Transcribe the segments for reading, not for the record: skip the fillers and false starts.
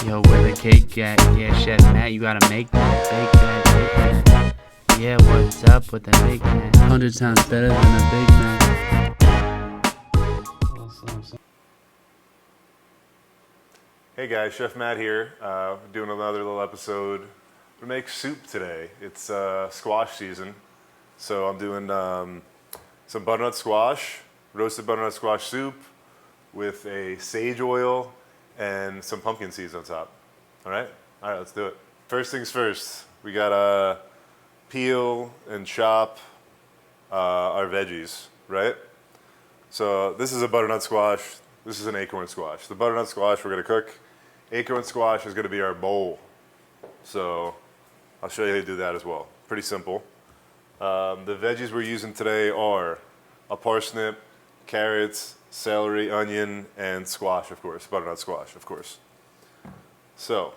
Yo, where the cake at? Yeah, Chef Matt, you gotta make that, bake that, bake that. Yeah, what's up with the Big Mac? 100 times better than a Big Mac. Hey guys, Chef Matt here, doing another little episode. We make soup today. It's squash season, so I'm doing some butternut squash, roasted butternut squash soup with a sage oil and some pumpkin seeds on top. All right, let's do it. First things first, we gotta peel and chop our veggies, right? So this is a butternut squash. This is an acorn squash. The butternut squash we're gonna cook. Acorn squash is gonna be our bowl. So I'll show you how to do that as well. Pretty simple. The veggies we're using today are a parsnip, carrots, celery, onion, and squash, of course, butternut squash, of course. So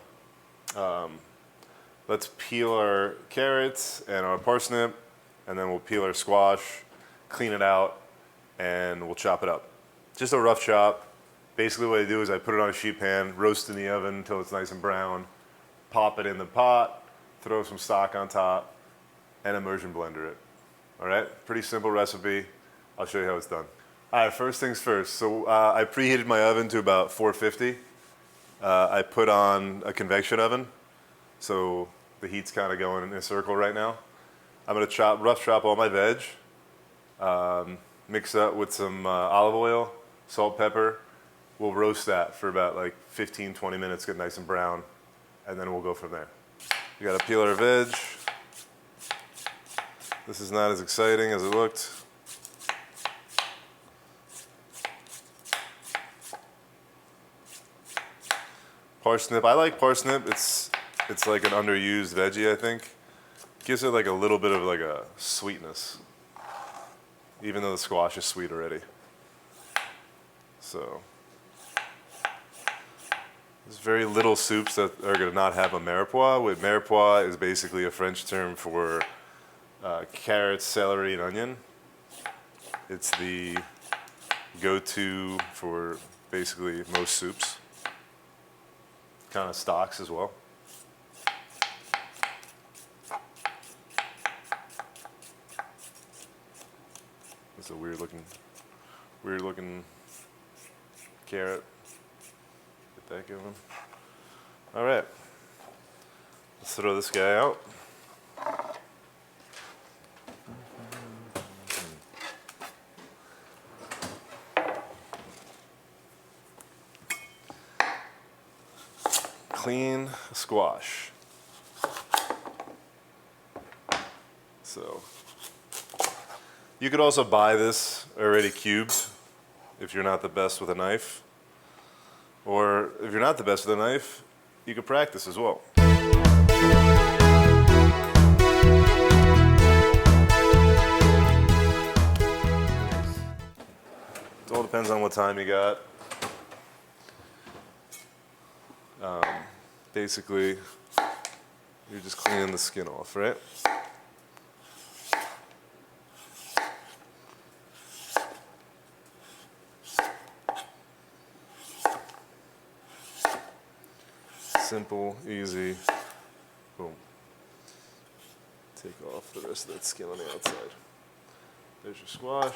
let's peel our carrots and our parsnip, and then we'll peel our squash, clean it out, and we'll chop it up. Just a rough chop. Basically what I do is I put it on a sheet pan, roast in the oven until it's nice and brown, pop it in the pot, throw some stock on top, and immersion blender it. All right, pretty simple recipe. I'll show you how it's done. All right, first things first. So I preheated my oven to about 450. I put on a convection oven, so the heat's kind of going in a circle right now. I'm gonna rough chop all my veg, mix that with some olive oil, salt, pepper. We'll roast that for about like 15, 20 minutes, get nice and brown, and then we'll go from there. We gotta peel our veg. This is not as exciting as it looked. Parsnip, I like parsnip. It's like an underused veggie, I think. Gives it like a little bit of like a sweetness, even though the squash is sweet already. So there's very little soups that are gonna not have a mirepoix. With mirepoix is basically a French term for carrots, celery, and onion. It's the go-to for basically most soups. Kind of stocks as well. It's a weird looking carrot. Get that going. All right, let's throw this guy out. Clean squash. So you could also buy this already cubed if you're not the best with a knife. Or if you're not the best with a knife, you could practice as well. It all depends on what time you got. Basically, you're just cleaning the skin off, right? Simple, easy, boom. Take off the rest of that skin on the outside. There's your squash.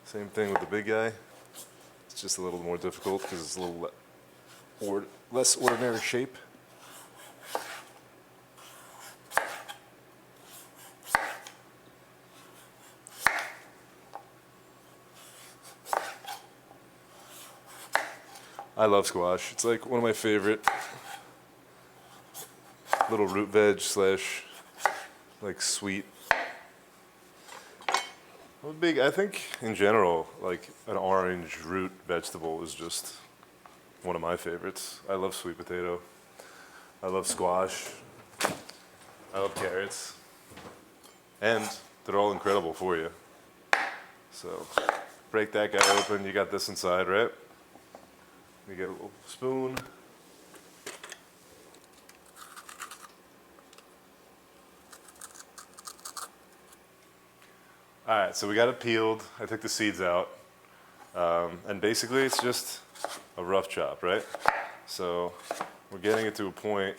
Same thing with the big guy. It's just a little more difficult because it's a little less ordinary shape. I love squash. It's like one of my favorite little root veg slash like sweet. I think in general, like an orange root vegetable is just one of my favorites. I love sweet potato. I love squash. I love carrots. And they're all incredible for you. So break that guy open. You got this inside, right? You get a little spoon. All right, so we got it peeled. I took the seeds out. And basically it's just a rough chop, right? So we're getting it to a point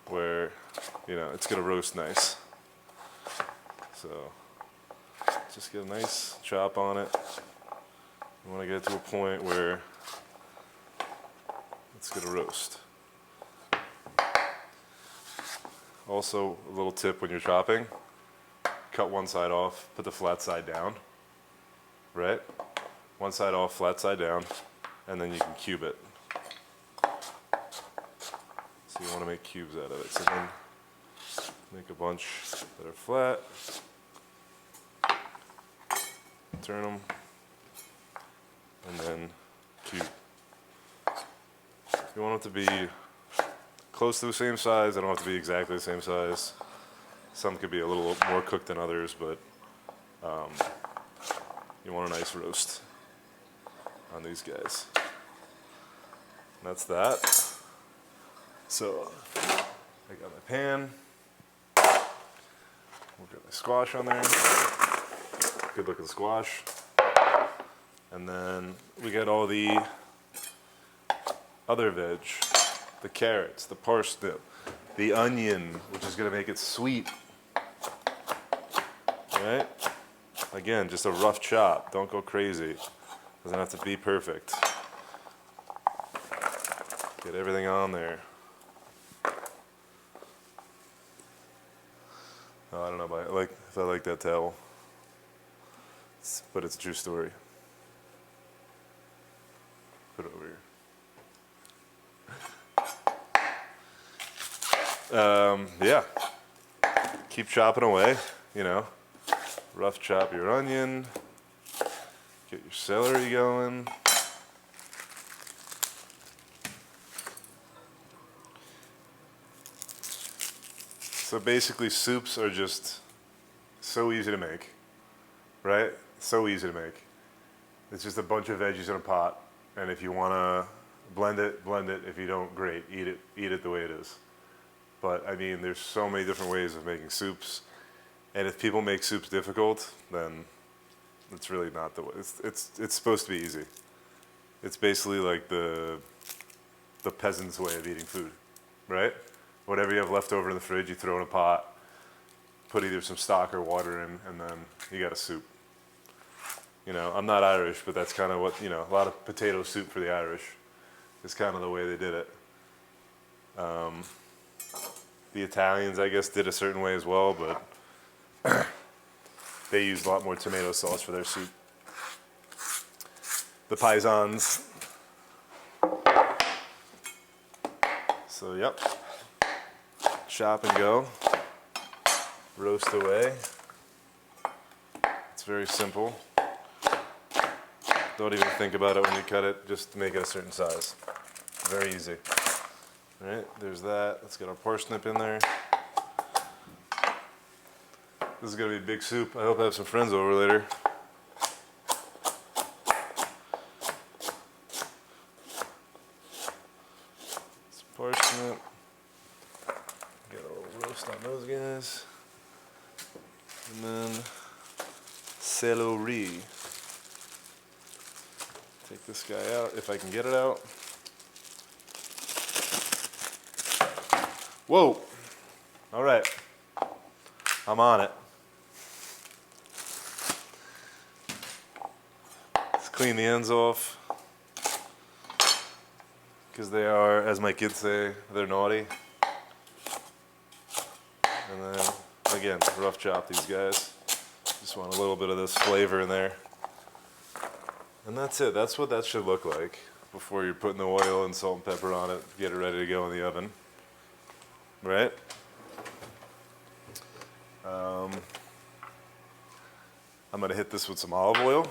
where, you know, it's gonna roast nice. So just get a nice chop on it. You wanna get it to a point where it's gonna roast. Also, a little tip when you're chopping, cut one side off, put the flat side down, right? One side off, flat side down, and then you can cube it. So you want to make cubes out of it. So then make a bunch that are flat, turn them, and then cube. You want them to be close to the same size. They don't have to be exactly the same size. Some could be a little more cooked than others, but you want a nice roast on these guys. And that's that. So I got my pan. We've got my squash on there. Good looking squash. And then we got all the other veg, the carrots, the parsnip, the onion, which is going to make it sweet. Right? Again, just a rough chop. Don't go crazy. Doesn't have to be perfect. Get everything on there. Oh, I don't know if I like that towel, but it's a true story. Put it over here. Yeah. Keep chopping away, you know. Rough chop your onion. Get your celery going. So basically soups are just so easy to make, right? So easy to make. It's just a bunch of veggies in a pot, and if you want to blend it, blend it. If you don't, great, eat it the way it is. But I mean, there's so many different ways of making soups, and if people make soups difficult, then it's really not the way. It's supposed to be easy. It's basically like the peasant's way of eating food, right? Whatever you have left over in the fridge, you throw in a pot, put either some stock or water in, and then you got a soup. You know, I'm not Irish, but that's kind of what, you know, a lot of potato soup for the Irish is kind of the way they did it. The Italians, I guess, did a certain way as well, but they used a lot more tomato sauce for their soup. The Paisans. So, yep. Chop and go. Roast away. It's very simple. Don't even think about it when you cut it. Just make it a certain size. Very easy. All right, there's that. Let's get our parsnip in there. This is gonna be a big soup. I hope I have some friends over later. Some parsnip. Get a little roast on those guys. And then celery. Take this guy out if I can get it out. Whoa! All right, I'm on it. Let's clean the ends off because they are, as my kids say, they're naughty. And then, again, rough chop these guys. Just want a little bit of this flavor in there. And that's it. That's what that should look like before you're putting the oil and salt and pepper on it. Get it ready to go in the oven. Right? I'm going to hit this with some olive oil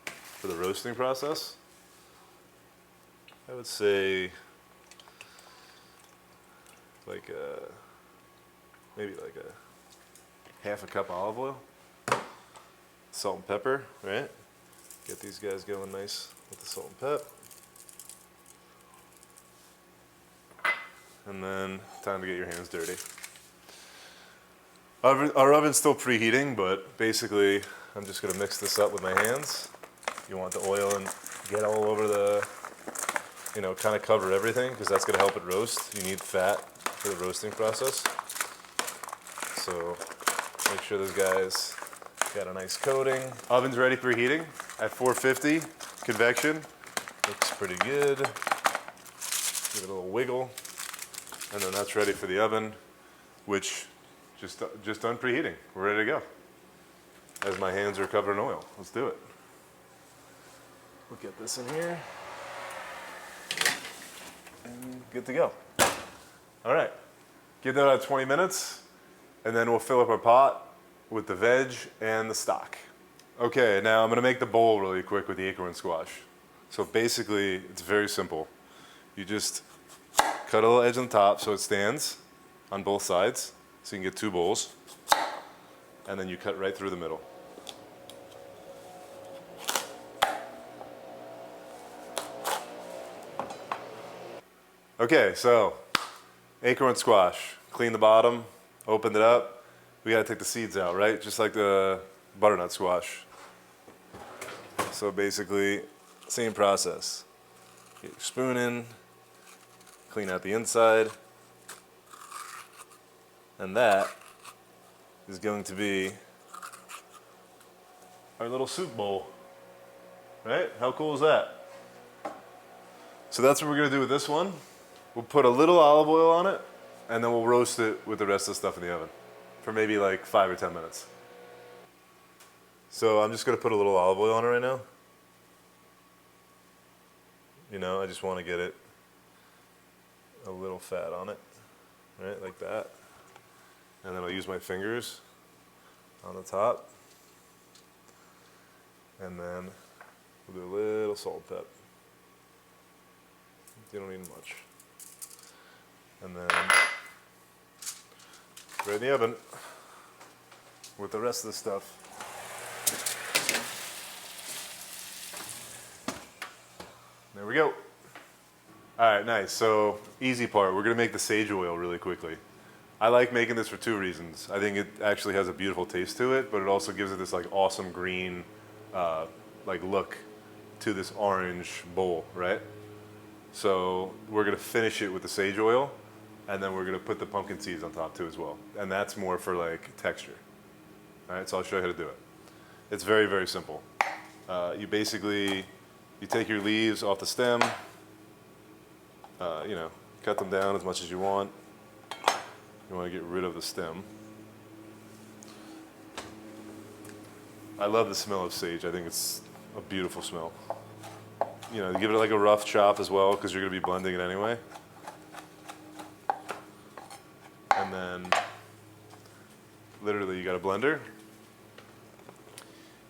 for the roasting process. I would say like maybe like a half a cup of olive oil. Salt and pepper, right? Get these guys going nice with the salt and pep. And then time to get your hands dirty. Our oven's still preheating, but basically I'm just gonna mix this up with my hands. You want the oil and get all over the you know, kind of cover everything because that's going to help it roast. You need fat for the roasting process. So make sure those guys got a nice coating. Oven's ready for heating at 450 convection. Looks pretty good. Give it a little wiggle. And then that's ready for the oven, which just done preheating. We're ready to go. As my hands are covered in oil. Let's do it. We'll get this in here. And good to go. All right. Give that about 20 minutes, and then we'll fill up our pot with the veg and the stock. Okay, now I'm gonna make the bowl really quick with the acorn squash. So basically, it's very simple. You just cut a little edge on the top so it stands on both sides, so you can get 2 bowls, and then you cut right through the middle. Okay, so acorn squash. Clean the bottom, opened it up. We gotta take the seeds out, right? Just like the butternut squash. So basically, same process. Get your spoon in, clean out the inside, and that is going to be our little soup bowl, right? How cool is that? So that's what we're gonna do with this one. We'll put a little olive oil on it, and then we'll roast it with the rest of the stuff in the oven for maybe like 5 or 10 minutes. So I'm just gonna put a little olive oil on it right now. You know, I just wanna get it a little fat on it, right, like that. And then I'll use my fingers on the top. And then we'll do a little salt and pep. You don't need much. And then right in the oven with the rest of the stuff. There we go. All right, nice. So easy part. We're gonna make the sage oil really quickly. I like making this for 2 reasons. I think it actually has a beautiful taste to it, but it also gives it this like awesome green like look to this orange bowl, right? So we're gonna finish it with the sage oil, and then we're gonna put the pumpkin seeds on top too as well. And that's more for like texture. All right, so I'll show you how to do it. It's very, very simple. You take your leaves off the stem, you know, cut them down as much as you want. You wanna get rid of the stem. I love the smell of sage. I think it's a beautiful smell. You know, give it like a rough chop as well because you're gonna be blending it anyway. And then, literally, you got a blender.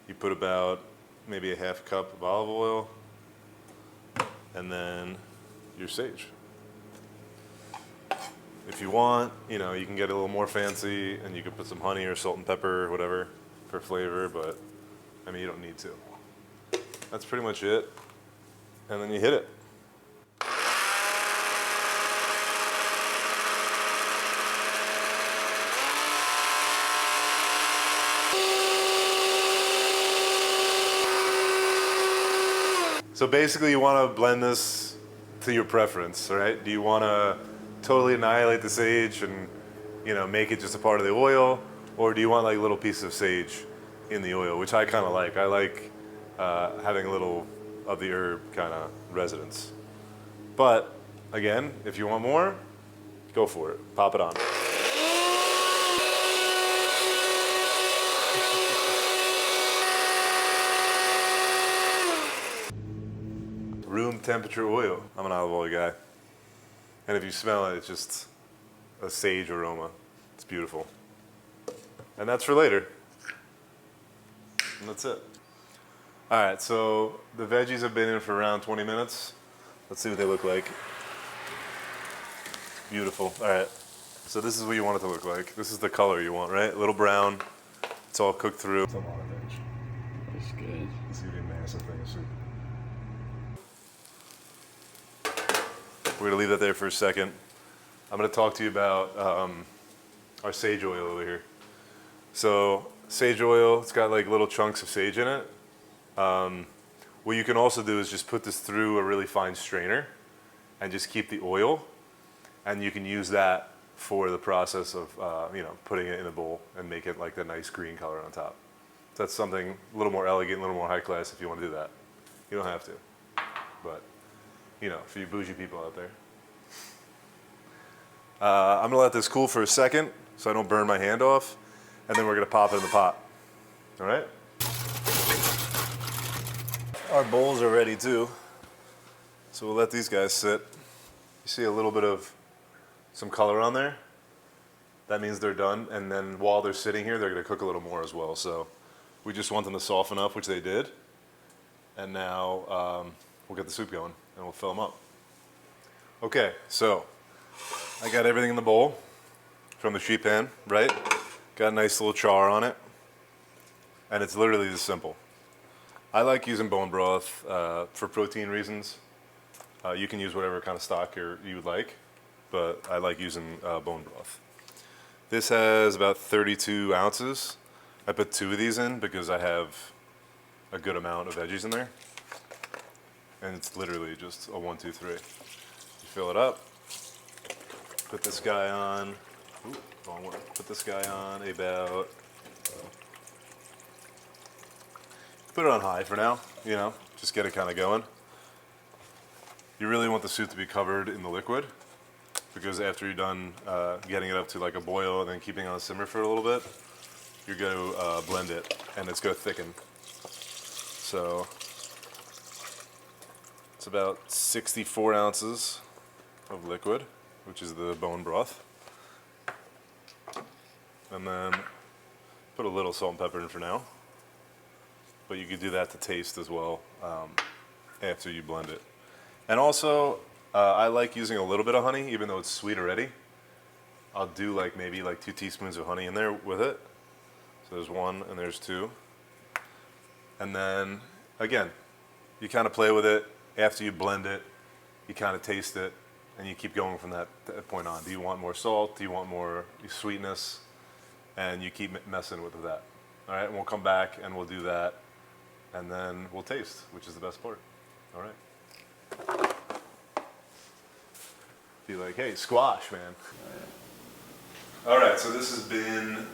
You put about maybe a half cup of olive oil, and then your sage. If you want, you know, you can get a little more fancy, and you can put some honey or salt and pepper or whatever for flavor, but I mean, you don't need to. That's pretty much it. And then you hit it. So basically you want to blend this to your preference, right? Do you want to totally annihilate the sage and, you know, make it just a part of the oil? Or do you want like little pieces of sage in the oil, which I kind of like. I like having a little of the herb kind of residence. But again, if you want more, go for it. Pop it on. Room temperature oil. I'm an olive oil guy. And if you smell it, it's just a sage aroma. It's beautiful. And that's for later. And that's it. All right, so the veggies have been in for around 20 minutes. Let's see what they look like. Beautiful. All right, so this is what you want it to look like. This is the color you want, right? A little brown. It's all cooked through. It's a lot of veg. That's good. This is gonna be a massive thing of soup. We're gonna leave that there for a second. I'm gonna talk to you about our sage oil over here. So sage oil, it's got like little chunks of sage in it. What you can also do is just put this through a really fine strainer, and just keep the oil, and you can use that for the process of putting it in a bowl and make it like the nice green color on top. So that's something a little more elegant, a little more high class if you want to do that. You don't have to, but for you bougie people out there. I'm gonna let this cool for a second so I don't burn my hand off, and then we're gonna pop it in the pot. All right? Our bowls are ready too, so we'll let these guys sit. You see a little bit of some color on there? That means they're done, and then while they're sitting here, they're gonna cook a little more as well. So we just want them to soften up, which they did, and now we'll get the soup going and we'll fill them up. Okay, so I got everything in the bowl from the sheet pan, right? Got a nice little char on it, and it's literally this simple. I like using bone broth for protein reasons. You can use whatever kind of stock you would like, but I like using bone broth. This has about 32 ounces. I put 2 of these in because I have a good amount of veggies in there. And it's literally just a 1, 2, 3. You fill it up, put this guy on, wrong one. Put this guy on about, put it on high for now, just get it kind of going. You really want the soup to be covered in the liquid, because after you're done getting it up to like a boil and then keeping it on a simmer for a little bit, you're going to blend it and it's going to thicken. So it's about 64 ounces of liquid, which is the bone broth. And then put a little salt and pepper in for now, but you could do that to taste as well after you blend it. And also, I like using a little bit of honey, even though it's sweet already. I'll do maybe 2 teaspoons of honey in there with it. So there's 1 and there's 2. And then, again, you kind of play with it. After you blend it, you kind of taste it, and you keep going from that point on. Do you want more salt? Do you want more sweetness? And you keep messing with that. All right, and we'll come back and we'll do that, and then we'll taste, which is the best part. All right. Be like, hey, squash, man. All right, so this has been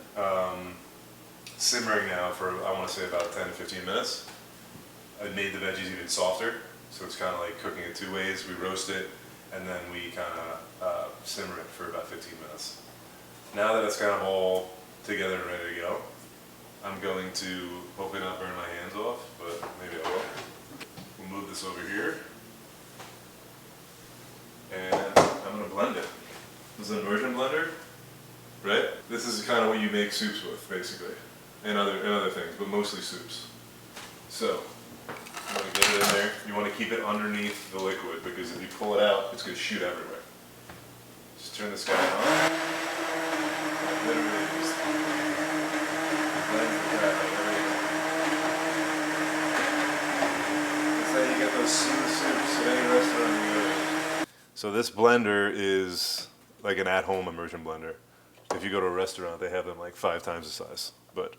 simmering now for, I want to say, about 10 to 15 minutes. I made the veggies even softer, so it's kind of like cooking it 2 ways. We roast it, and then we kind of simmer it for about 15 minutes. Now that it's kind of all together and ready to go, I'm going to hopefully not burn my hands off, but maybe I will. We'll move this over here, and I'm going to blend it. This is an immersion blender, right? This is kind of what you make soups with, basically, and other things, but mostly soups. So you want to get it in there. You want to keep it underneath the liquid, because if you pull it out, it's going to shoot everywhere. Just turn this guy on. Literally just blend the crap out of everything. That's how you get those smooth soups at any restaurant you go to. So this blender is like an at-home immersion blender. If you go to a restaurant, they have them like 5 times the size. But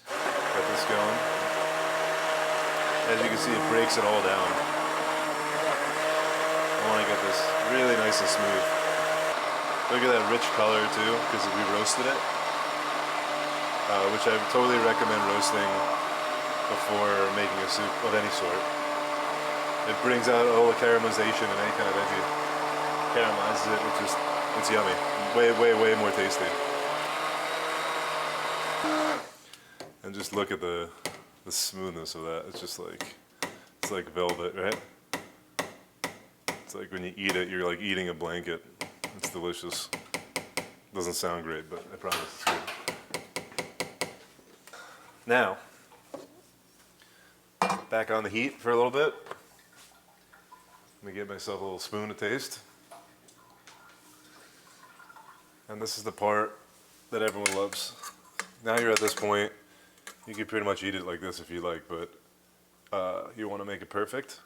get this going. As you can see, it breaks it all down. I want to get this really nice and smooth. Look at that rich color too, because we roasted it, which I totally recommend roasting before making a soup of any sort. It brings out all the caramelization in any kind of veggie. Caramelizes it, it's yummy. Way more tasty. And just look at the smoothness of that. It's just like, it's like velvet, right? It's like when you eat it, you're like eating a blanket. It's delicious. Doesn't sound great, but I promise it's good. Now, back on the heat for a little bit. Let me get myself a little spoon to taste. And this is the part that everyone loves. Now you're at this point, you can pretty much eat it like this if you like, but you want to make it perfect.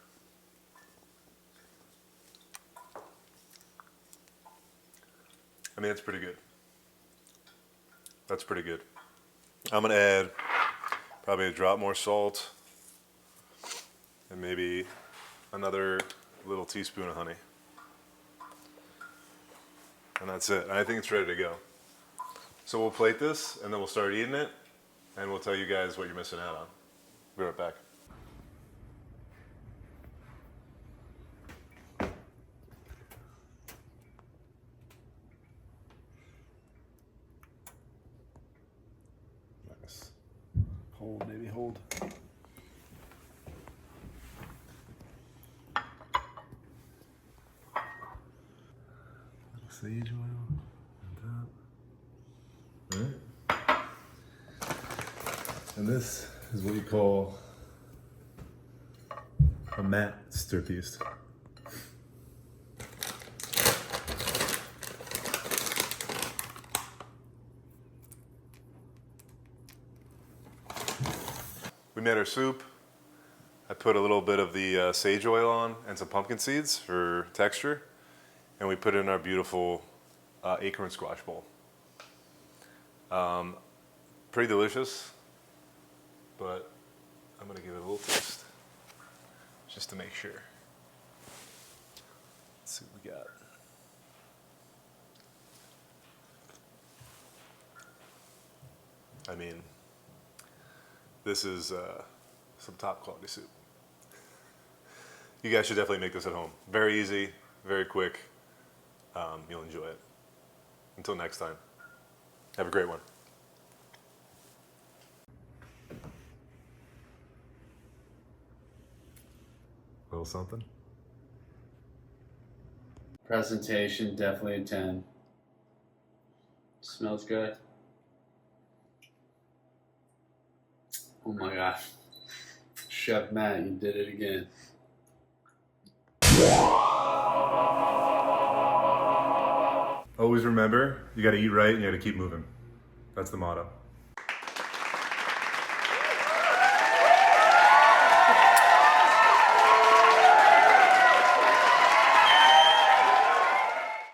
I mean, it's pretty good. That's pretty good. I'm going to add probably a drop more salt and maybe another little teaspoon of honey. And that's it. I think it's ready to go. So we'll plate this, and then we'll start eating it, and we'll tell you guys what you're missing out on. Be right back. Nice. Hold, maybe hold. Sage oil on top. All right. And this is what you call a matte stir piece. We made our soup. I put a little bit of the sage oil on and some pumpkin seeds for texture. And we put it in our beautiful acorn squash bowl. Pretty delicious, but I'm gonna give it a little taste, just to make sure. Let's see what we got. I mean, this is some top quality soup. You guys should definitely make this at home. Very easy, very quick. You'll enjoy it. Until next time, have a great one. A little something? Presentation, definitely a 10. Smells good. Oh my gosh. Chef Matt, you did it again. Always remember, you gotta eat right and you gotta keep moving. That's the motto.